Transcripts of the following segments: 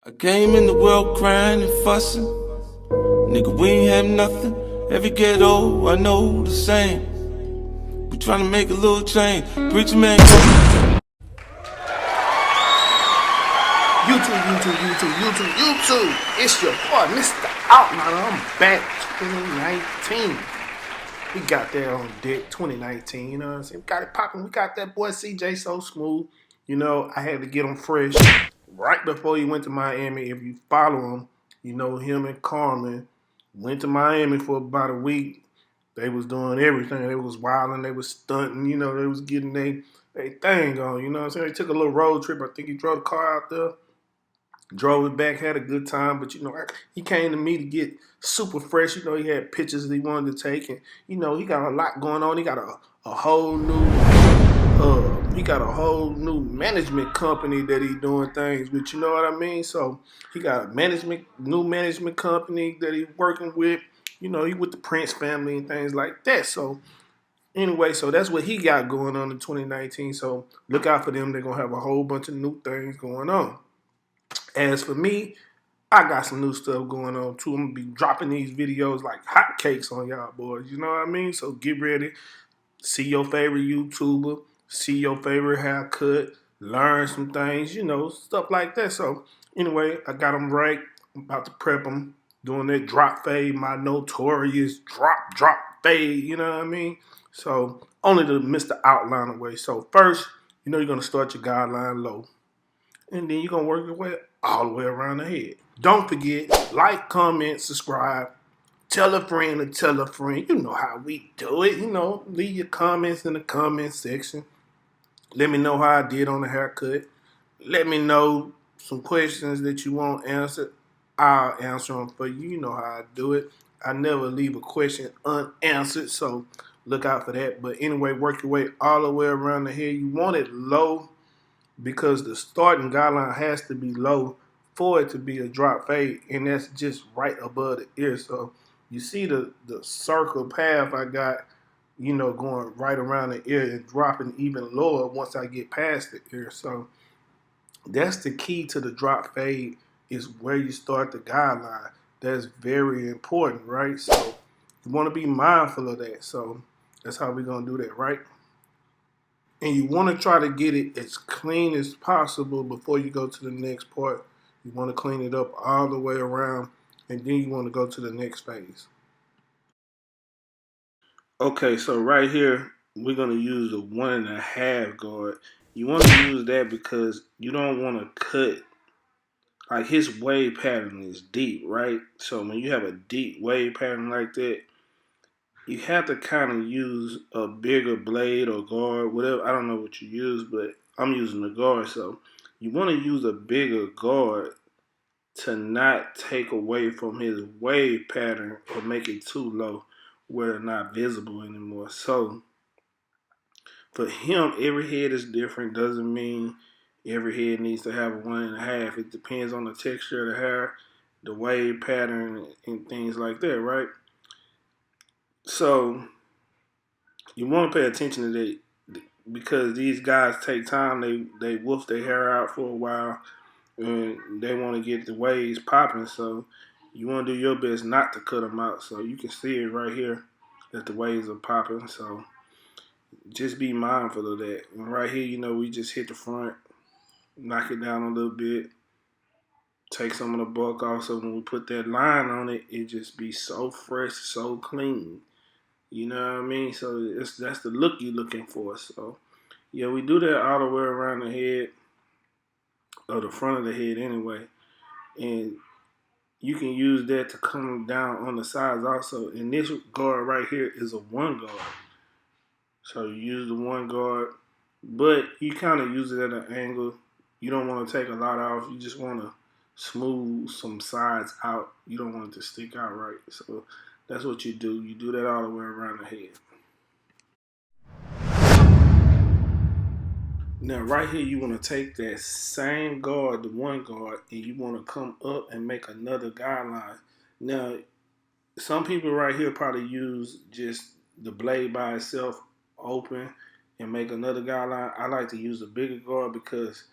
I came in the world crying and fussing. Nigga, we ain't have nothing. Every ghetto, I know the same. We tryna make a little change. Preacher man, YouTube. It's your boy, Mr. Outliner. I'm back 2019. We got that on deck 2019, you know what I'm saying? We got it popping. We got that boy CJ so smooth. You know, I had to get him fresh right before he went to Miami. If you follow him, you know him and Carmen went to Miami for about a week. They was doing everything. They was wilding. They was stunting. You know, they was getting their thing on. You know what I'm saying? They took a little road trip. I think he drove the car out there. Drove it back, had a good time, but you know, he came to me to get super fresh. You know, he had pictures that he wanted to take, and you know, he got a lot going on. He got a whole new management company that he doing things with. You know what I mean? So he got a new management company that he working with. You know, he with the Prince family and things like that. So anyway, so that's what he got going on in 2019. So look out for them. They're gonna have a whole bunch of new things going on. As for me, I got some new stuff going on too. I'm gonna be dropping these videos like hotcakes on y'all boys. You know what I mean? So get ready. See your favorite YouTuber. See your favorite haircut. Learn some things. You know, stuff like that. So anyway, I got them right. I'm about to prep them. Doing that drop fade, my notorious drop fade. You know what I mean? So only the Mr. Outliner way. So first, you know you're gonna start your guideline low, and then you're going to work your way all the way around the head. Don't forget, like, comment, subscribe, tell a friend or tell a friend. You know how we do it. You know, leave your comments in the comment section. Let me know how I did on the haircut. Let me know some questions that you want answered. I'll answer them for you. You know how I do it. I never leave a question unanswered, so look out for that. But anyway, work your way all the way around the head. You want it low, because the starting guideline has to be low for it to be a drop fade, and that's just right above the ear. So you see the circle path I got, you know, going right around the ear and dropping even lower once I get past the ear. So that's the key to the drop fade, is where you start the guideline. That's very important, right? So you want to be mindful of that. So that's how we're going to do that, right? And you want to try to get it as clean as possible before you go to the next part. You want to clean it up all the way around, and then you want to go to the next phase. Okay, so right here, we're going to use a 1.5 guard. You want to use that because you don't want to cut, like his wave pattern is deep, right? So when you have a deep wave pattern like that, you have to kind of use a bigger blade or guard, whatever. I don't know what you use, but I'm using the guard. So you want to use a bigger guard to not take away from his wave pattern or make it too low where it's not visible anymore. So for him, every head is different. Doesn't mean every head needs to have a 1.5. It depends on the texture of the hair, the wave pattern, and things like that, right? So you want to pay attention to that, because these guys take time. They wolf their hair out for a while, and they want to get the waves popping. So you want to do your best not to cut them out. So you can see it right here that the waves are popping. So just be mindful of that. And right here, you know, we just hit the front, knock it down a little bit, take some of the bulk off. So when we put that line on it, it just be so fresh, so clean. You know what I mean? So that's the look you're looking for. So yeah, we do that all the way around the head, or the front of the head anyway. And you can use that to come down on the sides also. And this guard right here is a 1 guard. So you use the 1 guard, but you kind of use it at an angle. You don't want to take a lot off. You just want to smooth some sides out. You don't want it to stick out right. So that's what you do. You do that all the way around the head. Now, right here, you want to take that same guard, the 1 guard, and you want to come up and make another guideline. Now, some people right here probably use just the blade by itself open and make another guideline. I like to use a bigger guard because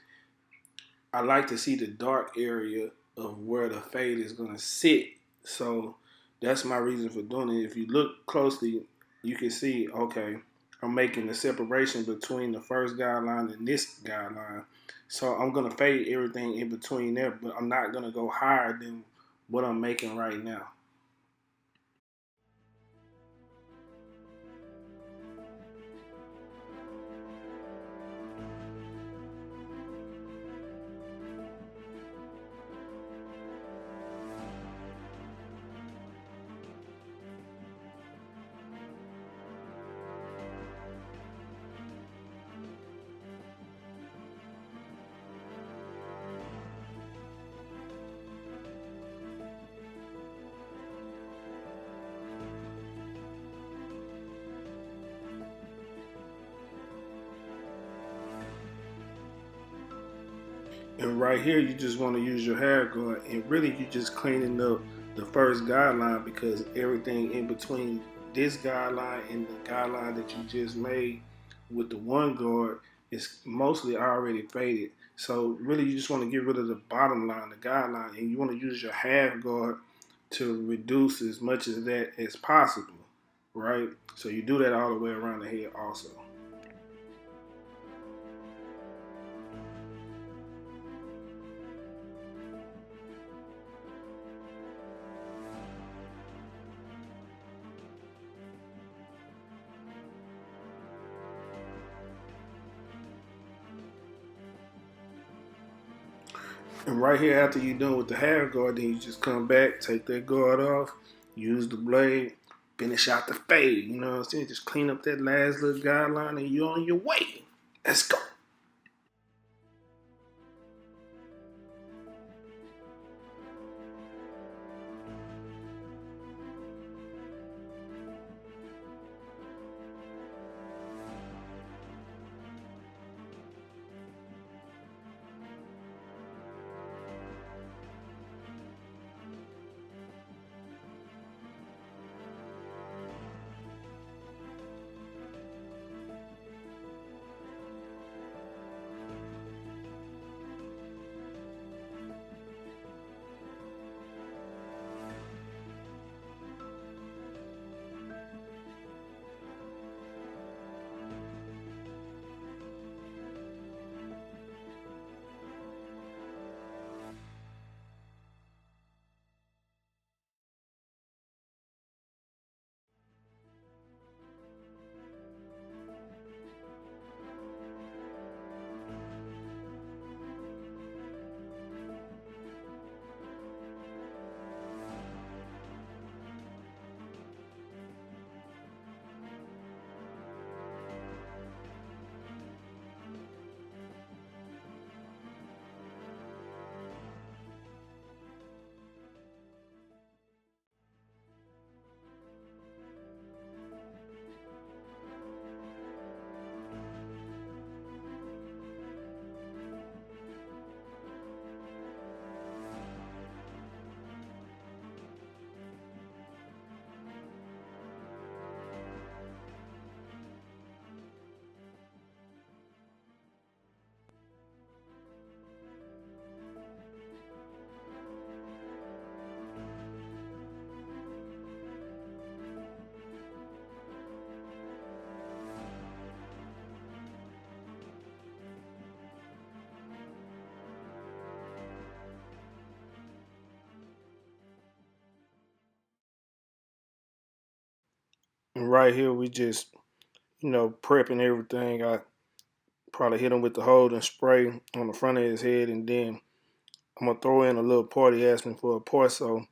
I like to see the dark area of where the fade is gonna sit. So that's my reason for doing it. If you look closely, you can see, okay, I'm making the separation between the first guideline and this guideline. So I'm gonna fade everything in between there, but I'm not gonna go higher than what I'm making right now. And right here, you just want to use your hair guard, and really, you just cleaning up the first guideline because everything in between this guideline and the guideline that you just made with the one guard is mostly already faded. So really, you just want to get rid of the bottom line, the guideline, and you want to use your half guard to reduce as much of that as possible, right? So you do that all the way around the head also. And right here, after you're done with the hair guard, then you just come back, take that guard off, use the blade, finish out the fade. You know what I'm saying? Just clean up that last little guideline and you're on your way. Let's go. And right here, we just, prepping everything. I probably hit him with the hold and spray on the front of his head, and then I'm going to throw in a little part. He asked me for a part, so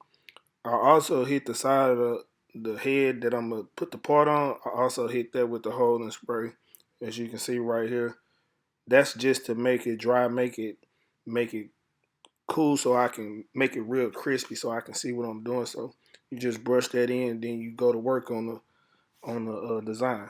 I also hit the side of the head that I'm going to put the part on. I also hit that with the hold and spray, as you can see right here. That's just to make it dry, make it cool, so I can make it real crispy, so I can see what I'm doing. So you just brush that in, then you go to work on the design.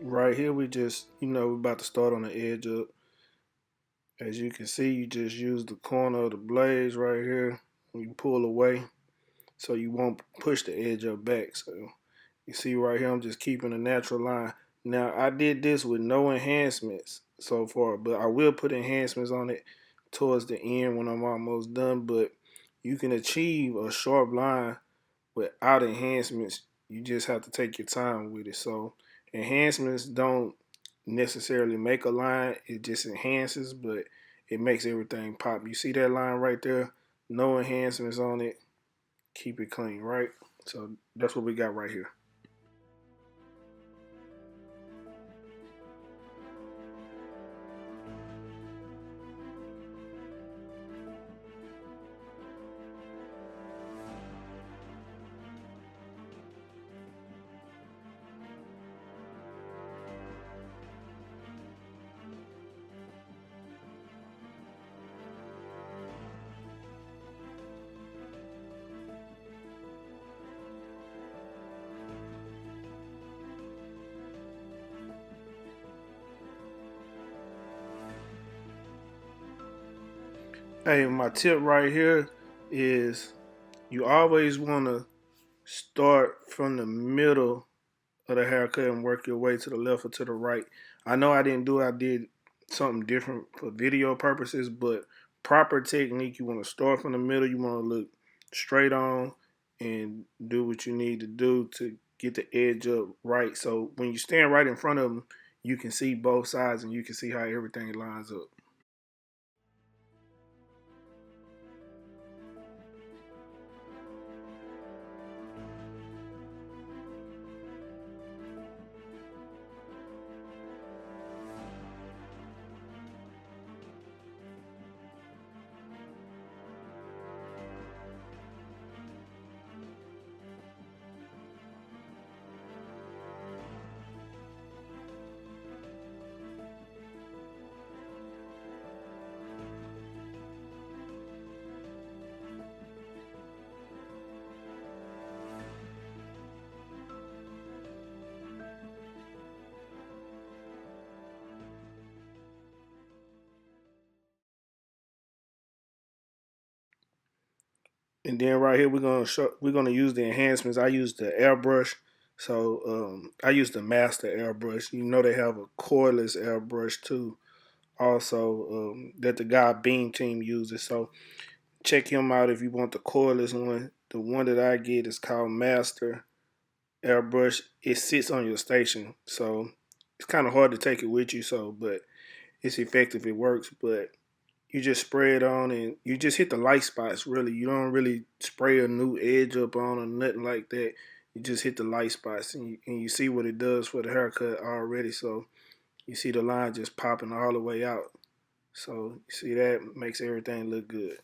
Right here, we just, we're about to start on the edge up. As you can see, you just use the corner of the blades right here. You pull away so you won't push the edge up back. So you see right here, I'm just keeping a natural line. Now, I did this with no enhancements so far, but I will put enhancements on it towards the end when I'm almost done. But you can achieve a sharp line without enhancements. You just have to take your time with it. So enhancements don't necessarily make a line. It just enhances, but it makes everything pop. You see that line right there? No enhancements on it. Keep it clean, right? So that's what we got right here. Hey, my tip right here is you always want to start from the middle of the haircut and work your way to the left or to the right. I know I didn't do it. I did something different for video purposes, but proper technique, you want to start from the middle. You want to look straight on and do what you need to do to get the edge up right. So when you stand right in front of them, you can see both sides and you can see how everything lines up. And then right here we're gonna use the enhancements. I use the airbrush. So I use the master airbrush. You know they have a cordless airbrush too. Also that the guy Beam Team uses. So check him out if you want the cordless one. The one that I get is called Master Airbrush. It sits on your station, so it's kind of hard to take it with you. So, but it's effective. It works. But you just spray it on and you just hit the light spots. Really, you don't really spray a new edge up on or nothing like that. You just hit the light spots and you see what it does for the haircut already. So you see the line just popping all the way out. So you see that makes everything look good.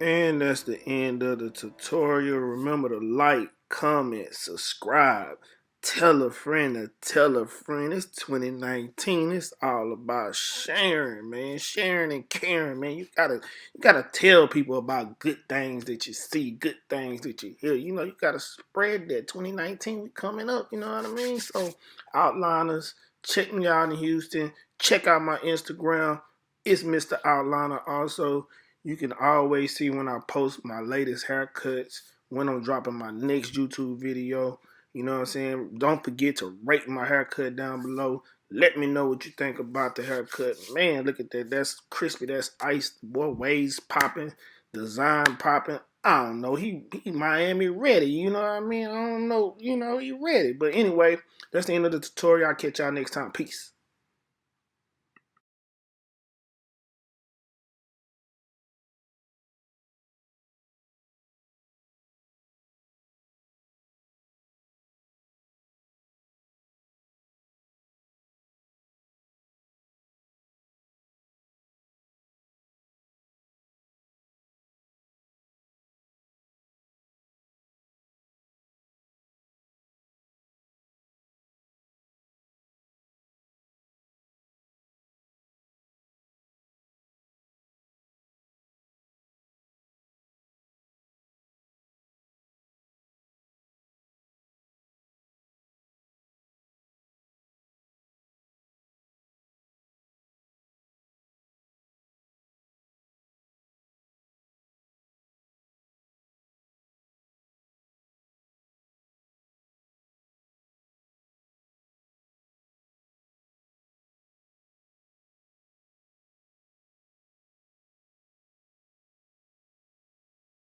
And that's the end of the tutorial. Remember to like, comment, subscribe, tell a friend to tell a friend. It's 2019. It's all about sharing, man. Sharing and caring, man. You gotta tell people about good things that you see, good things that you hear. You gotta spread that. 2019 we coming up, you know what I mean? So outliners, check me out in Houston. Check out my Instagram. It's Mr. Outliner also. You can always see when I post my latest haircuts, when I'm dropping my next YouTube video. You know what I'm saying? Don't forget to rate my haircut down below. Let me know what you think about the haircut. Man, look at that. That's crispy. That's iced. Boy, waves popping. Design popping. I don't know. He Miami ready. You know what I mean? I don't know. He ready. But anyway, that's the end of the tutorial. I'll catch y'all next time. Peace.